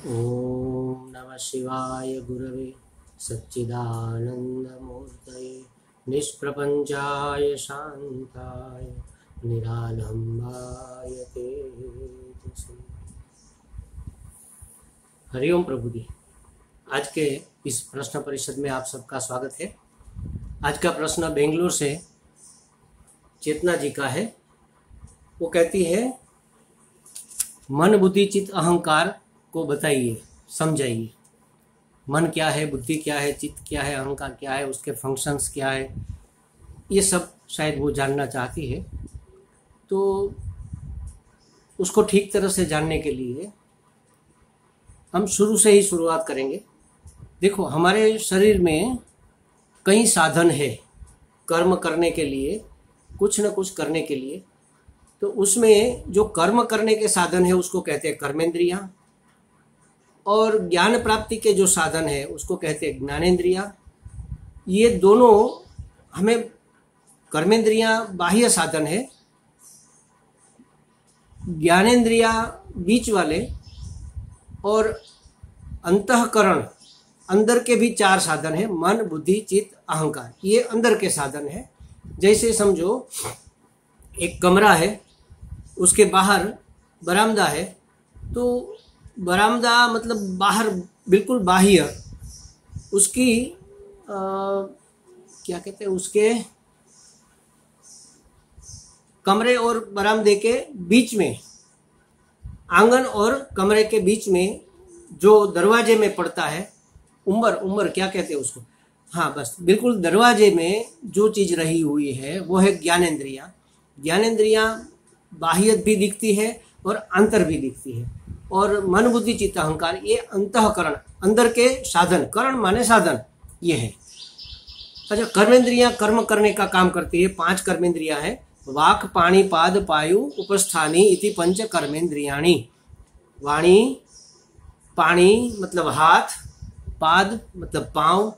ओम नमः शिवाय गुरवे सच्चिदानंदमूर्तये निष्प्रपंचाय शांताय निरालंबाय तेजसे। हरिओम प्रभु जी। आज के इस प्रश्न परिषद में आप सबका स्वागत है। आज का प्रश्न बेंगलुरु से चेतना जी का है। वो कहती है, मन बुद्धि चित्त अहंकार को बताइए, समझाइए। मन क्या है, बुद्धि क्या है, चित्त क्या है, अहंकार क्या है, उसके फंक्शंस क्या है, ये सब शायद वो जानना चाहती है। तो उसको ठीक तरह से जानने के लिए हम शुरू से ही शुरुआत करेंगे। देखो, हमारे शरीर में कई साधन है कर्म करने के लिए, कुछ न कुछ करने के लिए। तो उसमें जो कर्म करने के साधन है उसको कहते हैं कर्मेंद्रियां, और ज्ञान प्राप्ति के जो साधन है उसको कहते हैं ज्ञानेंद्रियां। ये दोनों हमें, कर्मेंद्रियां बाह्य साधन है, ज्ञानेंद्रियां बीच वाले, और अंतःकरण अंदर के भी चार साधन है, मन बुद्धि चित्त अहंकार, ये अंदर के साधन है। जैसे समझो एक कमरा है, उसके बाहर बरामदा है, तो बरामदा मतलब बाहर बिल्कुल बाह्य, उसकी क्या कहते हैं, उसके कमरे और बरामदे के बीच में, आंगन और कमरे के बीच में जो दरवाजे में पड़ता है, उम्र क्या कहते हैं उसको, हाँ बस बिल्कुल दरवाजे में जो चीज रही हुई है वो है ज्ञानेंद्रियां। ज्ञानेंद्रियां बाह्य भी दिखती है और अंतर भी दिखती है। और मन बुद्धि चित्त अहंकार ये अंतःकरण, अंदर के साधन, करण माने साधन, ये है। अच्छा, कर्मेंद्रियां कर्म करने का काम करती है। 5 कर्मेंद्रियां हैं, वाक् पाणि पाद पायु उपस्थानी इति पंच कर्मेंद्रियाणि। वाणी, पाणी मतलब हाथ, पाद मतलब पांव,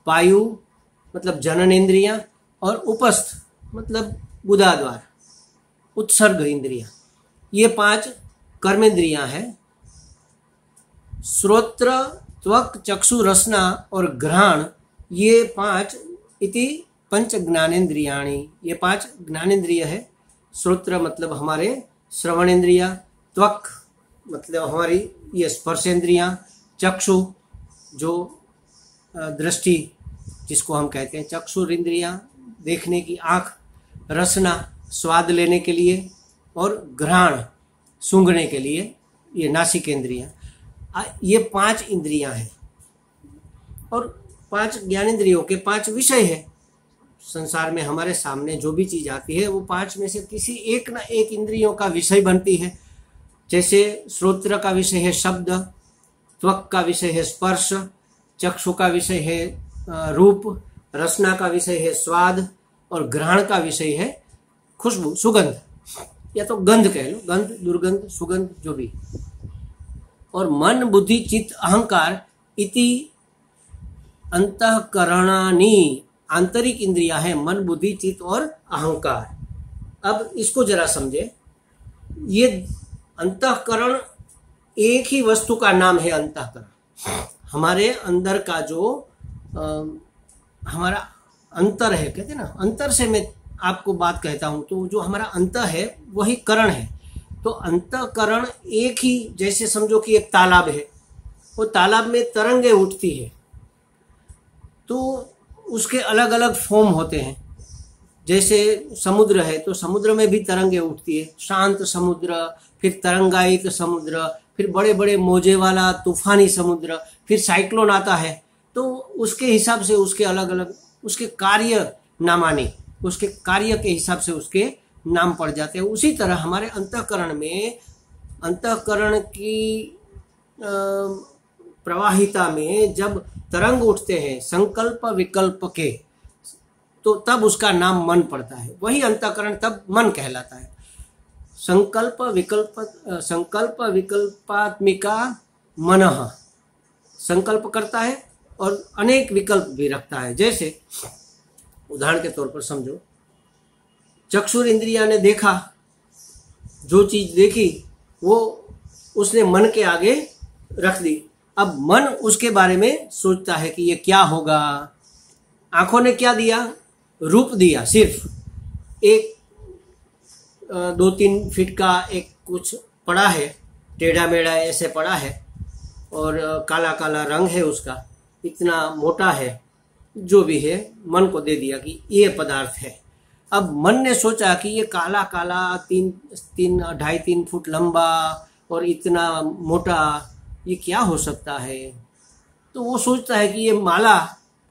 पायु मतलब जननेन्द्रियां, और उपस्थ मतलब गुदाद्वार, उत्सर्ग इंद्रियां। ये 5 कर्मेंद्रियां हैं। श्रोत्र त्वक चक्षु रसना और घ्राण, ये 5 इति पंच ज्ञानेन्द्रियाणि, ये 5 ज्ञानेन्द्रिय है। श्रोत्र मतलब हमारे श्रवणेन्द्रिया, त्वक मतलब हमारी ये स्पर्शेंद्रियां, चक्षु जो दृष्टि जिसको हम कहते हैं चक्षुर इंद्रियां, देखने की आंख, रसना स्वाद लेने के लिए, और घ्राण सूंघने के लिए, ये नासिकेंद्रियां। ये 5 इंद्रियां हैं। और 5 ज्ञानेंद्रियों के 5 विषय है। संसार में हमारे सामने जो भी चीज आती है वो 5 में से किसी एक ना एक इंद्रियों का विषय बनती है। जैसे श्रोत्र का विषय है शब्द, त्वक का विषय है स्पर्श, चक्षु का विषय है रूप, रसना का विषय है स्वाद, और घ्राण का विषय है खुशबू, सुगंध, या तो गंध कह लो, गंध, दुर्गंध, सुगंध, जो भी। और मन बुद्धि चित्त अहंकार इति अंतःकरणानि, आंतरिक इंद्रियां हैं मन बुद्धि चित्त और अहंकार। अब इसको जरा समझे। ये अंतःकरण एक ही वस्तु का नाम है। अंतःकरण हमारे अंदर का जो हमारा अंतर है, कहते हैं ना, अंतर से मैं आपको बात कहता हूं, तो जो हमारा अंत है वही करण है। तो अंतःकरण एक ही, जैसे समझो कि एक तालाब है, वो तालाब में तरंगे उठती है, तो उसके अलग अलग फॉर्म होते हैं। जैसे समुद्र है तो समुद्र में भी तरंगे उठती है, शांत समुद्र, फिर तरंगायित समुद्र, फिर बड़े बड़े मौजे वाला तूफानी समुद्र, फिर साइक्लोन आता है। तो उसके हिसाब से उसके अलग अलग उसके कार्य नामानी, उसके कार्य के हिसाब से उसके नाम पड़ जाते हैं। उसी तरह हमारे अंतःकरण में, अंतःकरण की प्रवाहिता में जब तरंग उठते हैं संकल्प विकल्प के, तो तब उसका नाम मन पड़ता है। वही अंतःकरण तब मन कहलाता है। संकल्प विकल्पात्मिका मनः, संकल्प करता है और अनेक विकल्प भी रखता है। जैसे उदाहरण के तौर पर समझो, चक्षुर इंद्रिया ने देखा, जो चीज देखी वो उसने मन के आगे रख दी। अब मन उसके बारे में सोचता है कि ये क्या होगा। आंखों ने क्या दिया? रूप दिया। सिर्फ एक 2-3 फीट का एक कुछ पड़ा है, टेढ़ा मेढ़ा ऐसे पड़ा है और काला काला रंग है उसका, इतना मोटा है, जो भी है मन को दे दिया कि ये पदार्थ है। अब मन ने सोचा कि ये काला काला 2.5-3 फुट लंबा और इतना मोटा, ये क्या हो सकता है। तो वो सोचता है कि ये माला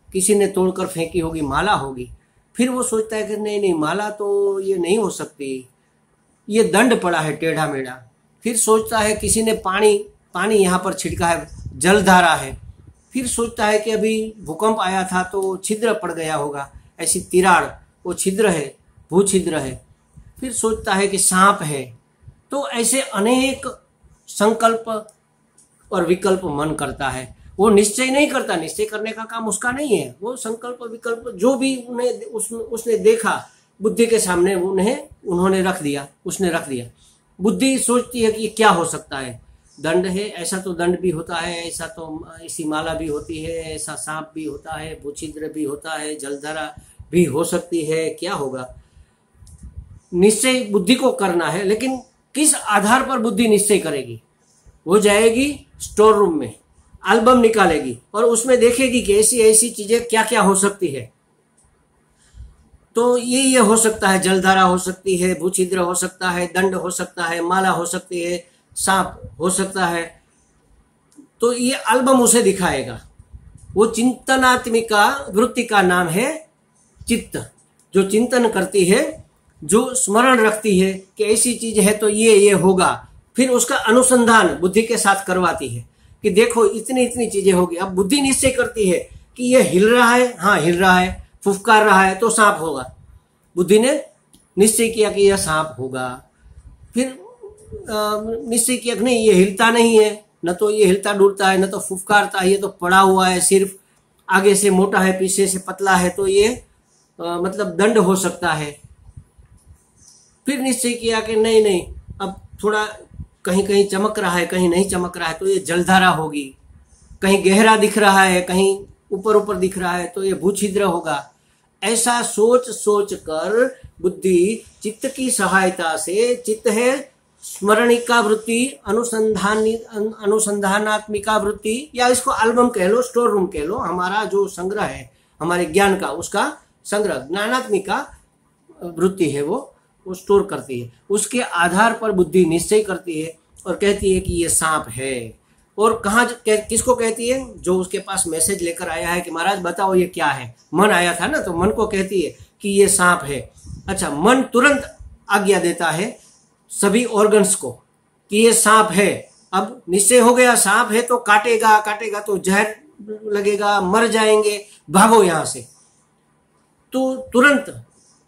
किसी ने तोड़कर फेंकी होगी, माला होगी। फिर वो सोचता है कि नहीं नहीं, माला तो ये नहीं हो सकती, ये दंड पड़ा है टेढ़ा मेढ़ा। फिर सोचता है किसी ने पानी यहाँ पर छिड़का है, जलधारा है। फिर सोचता है कि अभी भूकंप आया था तो छिद्र पड़ गया होगा, ऐसी तिराड़, वो छिद्र है, भूछिद्र है। फिर सोचता है कि सांप है। तो ऐसे अनेक संकल्प और विकल्प मन करता है। वो निश्चय नहीं करता, निश्चय करने का काम उसका नहीं है। वो संकल्प विकल्प जो भी उसने देखा बुद्धि के सामने उन्होंने रख दिया, उसने रख दिया। बुद्धि सोचती है कि ये क्या हो सकता है, दंड है, ऐसा तो दंड भी होता है, ऐसा तो ऐसी माला भी होती है, ऐसा सांप भी होता है, भूछिद्र भी होता है, जलधारा भी हो सकती है, क्या होगा। निश्चय बुद्धि को करना है, लेकिन किस आधार पर बुद्धि निश्चय करेगी? वो जाएगी स्टोर रूम में, एल्बम निकालेगी और उसमें देखेगी कि ऐसी ऐसी चीजें क्या क्या हो सकती है। तो ये हो सकता है, जलधारा हो सकती है, भूछिद्र हो सकता है, दंड हो सकता है, माला हो सकती है, सांप हो सकता है। तो ये एल्बम उसे दिखाएगा। वो चिंतनात्मिका वृत्ति का नाम है चित्त, जो चिंतन करती है, जो स्मरण रखती है कि ऐसी चीज है तो ये होगा। फिर उसका अनुसंधान बुद्धि के साथ करवाती है कि देखो इतनी इतनी चीजें होगी। अब बुद्धि निश्चय करती है कि ये हिल रहा है, हाँ हिल रहा है, फुफकार रहा है तो सांप होगा। बुद्धि ने निश्चय किया कि यह सांप होगा। फिर निश्चय किया कि नहीं, ये हिलता नहीं है, न तो ये हिलता डुलता है, न तो फुफकारता है, ये तो पड़ा हुआ है, सिर्फ आगे से मोटा है, पीछे से पतला है, तो ये मतलब दंड हो सकता है। फिर निश्चय किया कि नहीं नहीं, अब थोड़ा कहीं कहीं चमक रहा है, कहीं नहीं चमक रहा है, तो ये जलधारा होगी। कहीं गहरा दिख रहा है, कहीं ऊपर ऊपर दिख रहा है, तो ये भूछिद्र होगा। ऐसा सोच सोच कर बुद्धि चित्त की सहायता से, चित्त है स्मरणिका वृत्ति, अनुसंधानात्मिका वृत्ति, या इसको एल्बम कह लो, स्टोर रूम कह लो, हमारा जो संग्रह है हमारे ज्ञान का, उसका संग्रह, ज्ञानात्मिका वृत्ति है, वो स्टोर करती है। उसके आधार पर बुद्धि निश्चय करती है और कहती है कि ये सांप है। और कहाँ किसको कहती है? जो उसके पास मैसेज लेकर आया है कि महाराज बताओ ये क्या है। मन आया था ना, तो मन को कहती है कि ये सांप है। अच्छा, मन तुरंत आज्ञा देता है सभी ऑर्गन्स को कि ये सांप है। अब निश्चय हो गया सांप है तो काटेगा, काटेगा तो जहर लगेगा, मर जाएंगे, भागो यहां से। तो तुरंत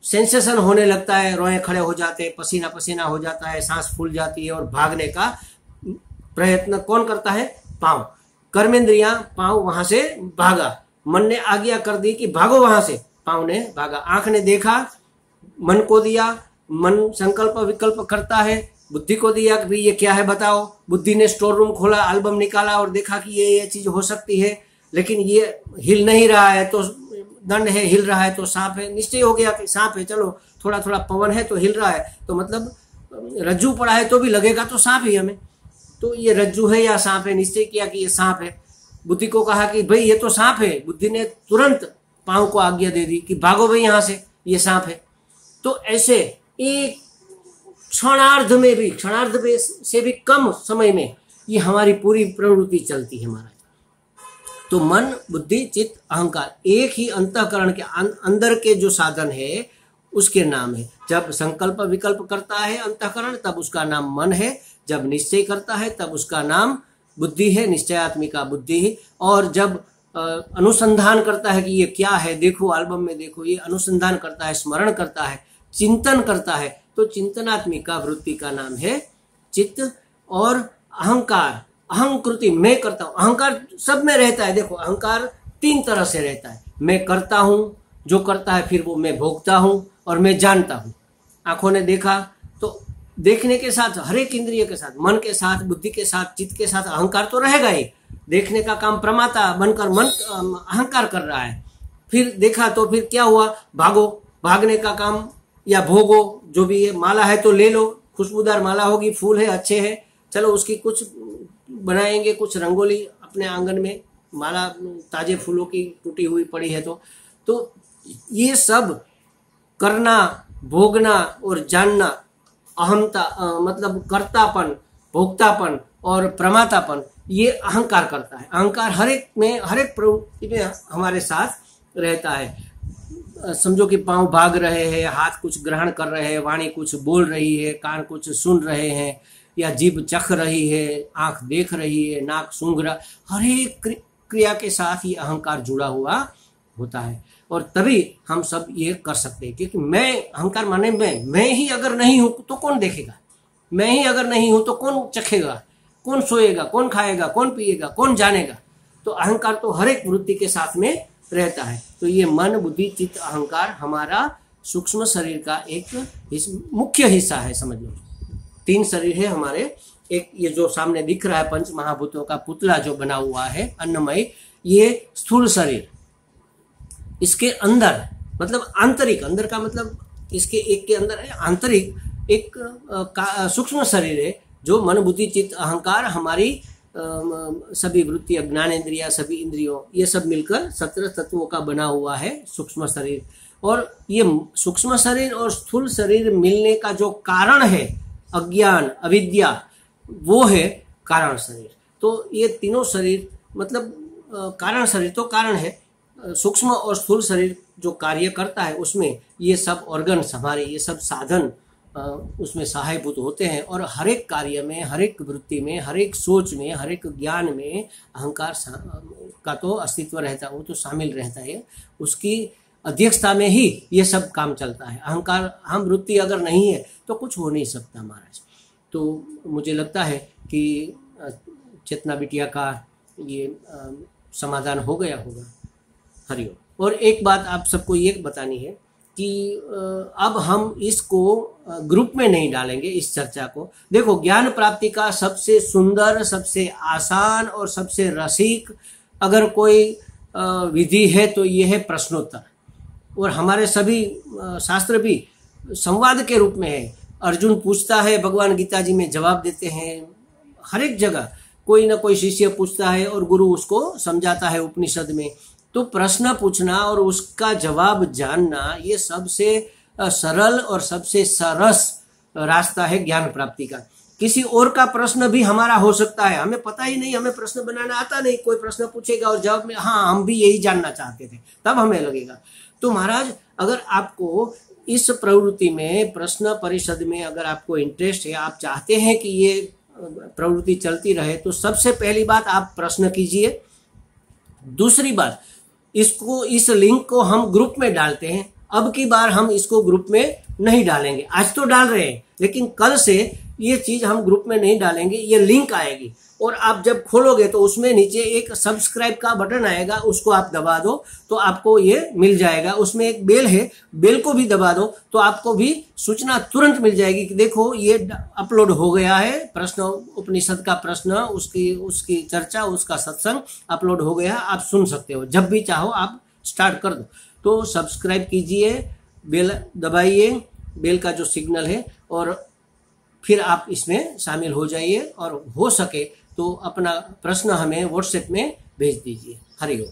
सेंसेशन होने लगता है, रोए खड़े हो जाते हैं, पसीना पसीना हो जाता है, सांस फूल जाती है और भागने का प्रयत्न कौन करता है? पांव, कर्मेंद्रियां, पांव वहां से भागा। मन ने आज्ञा कर दी कि भागो वहां से, पांव ने भागा। आंख ने देखा, मन को दिया, मन संकल्प विकल्प करता है, बुद्धि को दिया कि भाई ये क्या है बताओ। बुद्धि ने स्टोर रूम खोला, एल्बम निकाला और देखा कि ये चीज हो सकती है, लेकिन ये हिल नहीं रहा है तो दंड है, हिल रहा है तो सांप है। निश्चय हो गया कि सांप है, चलो थोड़ा थोड़ा पवन है तो हिल रहा है, तो मतलब रज्जू पड़ा है तो भी लगेगा तो सांप ही हमें। तो ये रज्जू है या सांप है, निश्चय किया कि ये सांप है। बुद्धि को कहा कि भाई ये तो सांप है। बुद्धि ने तुरंत पांव को आज्ञा दे दी कि भागो भाई यहाँ से, ये सांप है। तो ऐसे एक क्षणार्ध से भी कम समय में ये हमारी पूरी प्रवृत्ति चलती है महाराज। तो मन, बुद्धि, चित्त, अहंकार, एक ही अंतःकरण के अंदर के जो साधन है उसके नाम है। जब संकल्प विकल्प करता है अंतःकरण तब उसका नाम मन है, जब निश्चय करता है तब उसका नाम बुद्धि है, निश्चयात्मिका बुद्धि। और जब अनुसंधान करता है कि ये क्या है, देखो एल्बम में देखो, ये अनुसंधान करता है, स्मरण करता है, चिंतन करता है, तो चिंतनात्मिका वृत्ति का नाम है चित्त। और अहंकार, अहंकृति, मैं करता हूं, अहंकार सब में रहता है। देखो अहंकार 3 तरह से रहता है। मैं करता हूं, जो करता है फिर वो मैं भोगता हूं, और मैं जानता हूं। आंखों ने देखा तो देखने के साथ, हर एक इंद्रिय के साथ, मन के साथ, बुद्धि के साथ, चित्त के साथ अहंकार तो रहेगा ही। देखने का काम प्रमाता बनकर मन अहंकार कर रहा है। फिर देखा तो फिर क्या हुआ, भागो, भागने का काम या भोगो, जो भी है, माला है तो ले लो, खुशबूदार माला होगी, फूल है अच्छे है, चलो उसकी कुछ बनाएंगे, कुछ रंगोली अपने आंगन में, माला ताजे फूलों की टूटी हुई पड़ी है तो ये सब करना, भोगना और जानना, अहमता मतलब कर्तापन, भोक्तापन और प्रमातापन, ये अहंकार करता है। अहंकार हर एक में, हर एक प्रवृत्ति में हमारे साथ रहता है। समझो कि पांव भाग रहे हैं, हाथ कुछ ग्रहण कर रहे हैं, वाणी कुछ बोल रही है, कान कुछ सुन रहे हैं, या जीभ चख रही है, आंख देख रही है, नाक सूंघ रहा, हर एक क्रिया के साथ ये अहंकार जुड़ा हुआ होता है। और तभी हम सब ये कर सकते हैं, क्योंकि मैं, अहंकार माने मैं ही अगर नहीं हूं तो कौन देखेगा, मैं ही अगर नहीं हूं तो कौन चखेगा, कौन सोएगा, कौन खाएगा, कौन पिएगा, कौन जानेगा। तो अहंकार तो हर एक वृत्ति के साथ में रहता है। तो ये मन, बुद्धि, चित्त, अहंकार हमारा सूक्ष्म शरीर का एक मुख्य हिस्सा है, समझ लो। 3 शरीर है हमारे। एक ये जो सामने दिख रहा है पंच महाभूतों का पुतला जो बना हुआ है अन्नमय, ये स्थूल शरीर। इसके अंदर मतलब आंतरिक, अंदर का मतलब इसके एक के अंदर है आंतरिक एक सूक्ष्म शरीर है, जो मन, बुद्धि, चित्त, अहंकार, हमारी सभी वृत्ति, ज्ञानेंद्रिया, सभी इंद्रियों, ये सब मिलकर 17 तत्वों का बना हुआ है सूक्ष्म शरीर। और ये सूक्ष्म शरीर और स्थूल शरीर मिलने का जो कारण है, अज्ञान, अविद्या, वो है कारण शरीर। तो ये तीनों शरीर मतलब कारण शरीर तो कारण है, सूक्ष्म और स्थूल शरीर जो कार्य करता है उसमें ये सब ऑर्गन्स हमारे, ये सब साधन उसमें सहायभूत होते हैं। और हर एक कार्य में, हर एक वृत्ति में, हर एक सोच में, हर एक ज्ञान में अहंकार का तो अस्तित्व रहता है, वो तो शामिल रहता है। उसकी अध्यक्षता में ही ये सब काम चलता है। अहंकार, हम वृत्ति अगर नहीं है तो कुछ हो नहीं सकता महाराज। तो मुझे लगता है कि चेतना बिटिया का ये समाधान हो गया होगा। हरिओम। और एक बात आप सबको ये बतानी है कि अब हम इसको ग्रुप में नहीं डालेंगे, इस चर्चा को। देखो, ज्ञान प्राप्ति का सबसे सुंदर, सबसे आसान और सबसे रसिक अगर कोई विधि है तो ये है प्रश्नोत्तर। और हमारे सभी शास्त्र भी संवाद के रूप में है। अर्जुन पूछता है, भगवान गीता जी में जवाब देते हैं। हर एक जगह कोई ना कोई शिष्य पूछता है और गुरु उसको समझाता है उपनिषद में। तो प्रश्न पूछना और उसका जवाब जानना, ये सबसे सरल और सबसे सरस रास्ता है ज्ञान प्राप्ति का। किसी और का प्रश्न भी हमारा हो सकता है, हमें पता ही नहीं, हमें प्रश्न बनाना आता नहीं, कोई प्रश्न पूछेगा और जवाब में हाँ हम भी यही जानना चाहते थे, तब हमें लगेगा। तो महाराज, अगर आपको इस प्रवृत्ति में, प्रश्न परिषद में अगर आपको इंटरेस्ट है, आप चाहते हैं कि ये प्रवृत्ति चलती रहे, तो सबसे पहली बात आप प्रश्न कीजिए। दूसरी बात, इसको, इस लिंक को हम ग्रुप में डालते हैं। अब की बार हम इसको ग्रुप में नहीं डालेंगे। आज तो डाल रहे हैं, लेकिन कल से ये चीज हम ग्रुप में नहीं डालेंगे। ये लिंक आएगी और आप जब खोलोगे तो उसमें नीचे एक सब्सक्राइब का बटन आएगा, उसको आप दबा दो तो आपको ये मिल जाएगा। उसमें एक बेल है, बेल को भी दबा दो तो आपको भी सूचना तुरंत मिल जाएगी कि देखो ये अपलोड हो गया है, प्रश्न, उपनिषद का प्रश्न, उसकी चर्चा, उसका सत्संग अपलोड हो गया, आप सुन सकते हो। जब भी चाहो आप स्टार्ट कर दो। तो सब्सक्राइब कीजिए, बेल दबाइए, बेल का जो सिग्नल है, और फिर आप इसमें शामिल हो जाइए। और हो सके तो अपना प्रश्न हमें व्हाट्सएप में भेज दीजिए। हरि ओम।